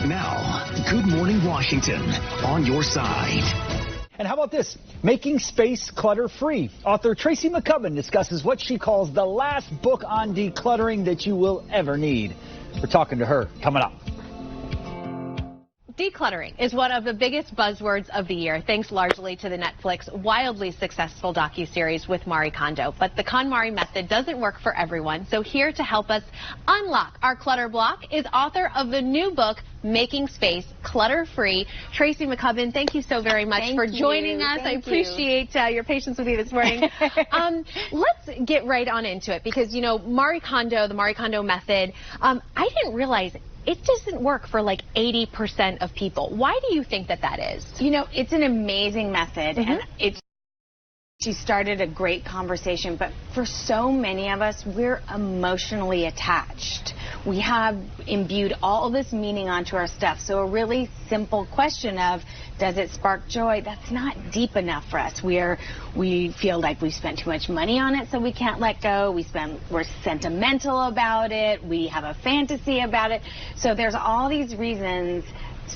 Now, Good Morning Washington, on your side. And how about this? Making space clutter-free. Author Tracy McCubbin discusses what she calls the last book on decluttering that you will ever need. We're talking to her coming up. Decluttering is one of the biggest buzzwords of the year, thanks largely to the Netflix wildly successful docuseries with Marie Kondo. But the KonMari method doesn't work for everyone, so here to help us unlock our clutter block is author of the new book, Making Space Clutter-Free, Tracy McCubbin. Thank you so very much for joining us. I appreciate your patience with me this morning. Let's get right on into it because, you know, Marie Kondo, the Marie Kondo method, I didn't realize it doesn't work for like 80% of people. Why do you think that that is? You know, it's an amazing method, and she started a great conversation, but for so many of us, we're emotionally attached. We have imbued all this meaning onto our stuff. So a really simple question of, does it spark joy? That's not deep enough for us. We feel like we've spent too much money on it, so we can't let go. We're sentimental about it. We have a fantasy about it. So there's all these reasons,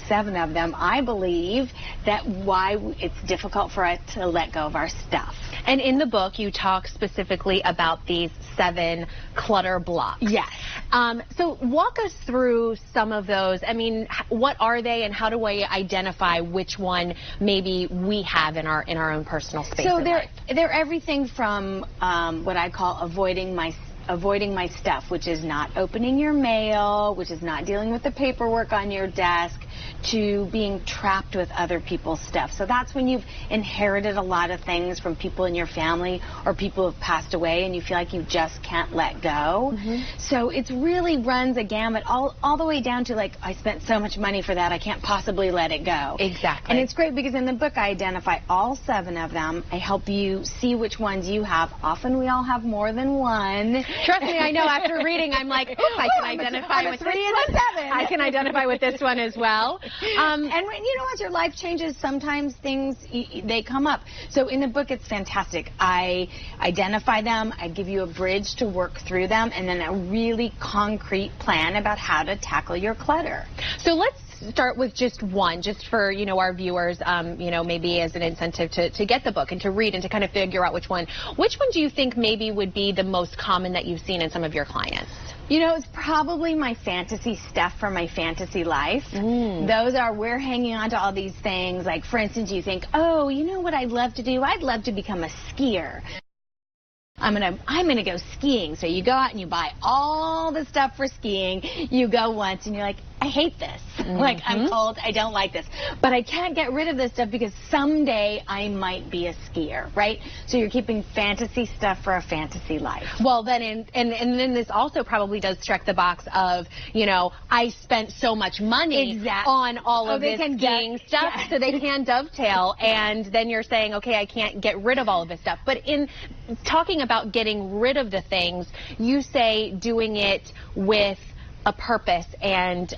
7 of them, I believe, that why it's difficult for us to let go of our stuff. And in the book, you talk specifically about these 7 clutter blocks. Yes. So walk us through some of those. I mean, what are they, and how do we identify which one maybe we have in our own personal space? So they're everything from what I call avoiding my stuff, which is not opening your mail, which is not dealing with the paperwork on your desk, to being trapped with other people's stuff. So that's when you've inherited a lot of things from people in your family or people who've passed away and you feel like you just can't let go. So it really runs a gamut all the way down to, like, I spent so much money for that, I can't possibly let it go. Exactly. And it's great because in the book I identify all 7 of them. I help you see which ones you have. Often we all have more than one. Trust me, I know after reading, I'm like, oh, I can identify with 3 of the 7. I can identify with this one as well. And when, you know, as your life changes, sometimes things, they come up. So in the book, it's fantastic. I identify them, I give you a bridge to work through them, and then a really concrete plan about how to tackle your clutter. So let's start with just one, just for, you know, our viewers, you know, maybe as an incentive to get the book and to read and to kind of figure out which one. Which one do you think maybe would be the most common that you've seen in some of your clients? You know, it's probably my fantasy stuff for my fantasy life. Those are, we're hanging on to all these things. Like, for instance, you think, oh, you know what I'd love to do? I'd love to become a skier. I'm gonna go skiing. So you go out and you buy all the stuff for skiing. You go once and you're like, I hate this. Like, I'm cold, I don't like this. But I can't get rid of this stuff because someday I might be a skier, right? So you're keeping fantasy stuff for a fantasy life. Well, then, and then this also probably does check the box of, you know, I spent so much money on all of this skiing stuff, so they can dovetail. And then you're saying, okay, I can't get rid of all of this stuff. But in talking about getting rid of the things, you say doing it with a purpose and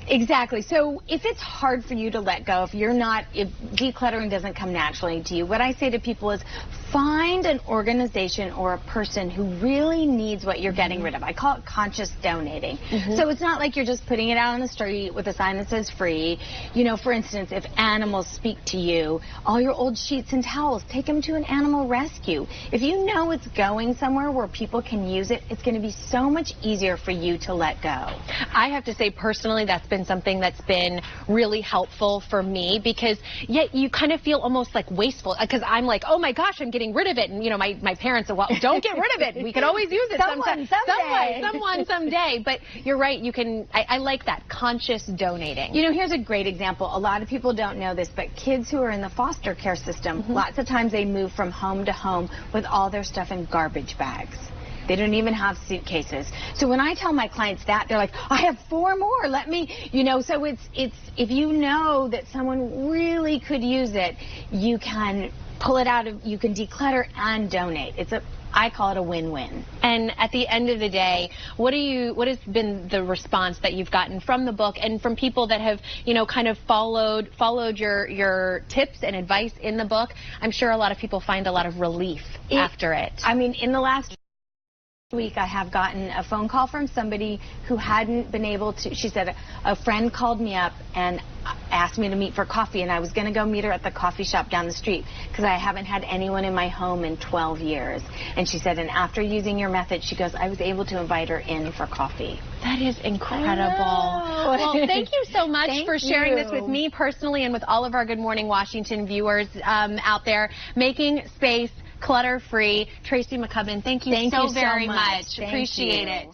exactly. So if it's hard for you to let go, if decluttering doesn't come naturally to you, what I say to people is find an organization or a person who really needs what you're getting rid of. I call it conscious donating. So it's not like you're just putting it out on the street with a sign that says free. You know, for instance, if animals speak to you, all your old sheets and towels, take them to an animal rescue. If you know it's going somewhere where people can use it, it's going to be so much easier for you to let go. I have to say personally that's been something that's been really helpful for me, because yet you kind of feel almost like wasteful, because I'm like, oh my gosh, I'm getting rid of it. And, you know, my parents are, well, don't get rid of it. We could always use it someone someday. But you're right. You can, I like that, conscious donating. You know, here's a great example. A lot of people don't know this, but kids who are in the foster care system, lots of times they move from home to home with all their stuff in garbage bags. They don't even have suitcases. So when I tell my clients that, they're like, I have 4 more. Let me, you know, so it's if you know that someone really could use it, you can pull it out of, you can declutter and donate. I call it a win-win. And at the end of the day, what has been the response that you've gotten from the book and from people that have, you know, kind of followed your tips and advice in the book? I'm sure a lot of people find a lot of relief after it. I mean, in the last week I have gotten a phone call from somebody who hadn't been able to. She said a friend called me up and asked me to meet for coffee, and I was going to go meet her at the coffee shop down the street because I haven't had anyone in my home in 12 years. And she said, and after using your method, she goes, I was able to invite her in for coffee. That is incredible. Well, thank you so much for sharing this with me personally and with all of our Good Morning Washington viewers out there. Making space clutter-free. Tracy McCubbin, thank you so very much. Appreciate it.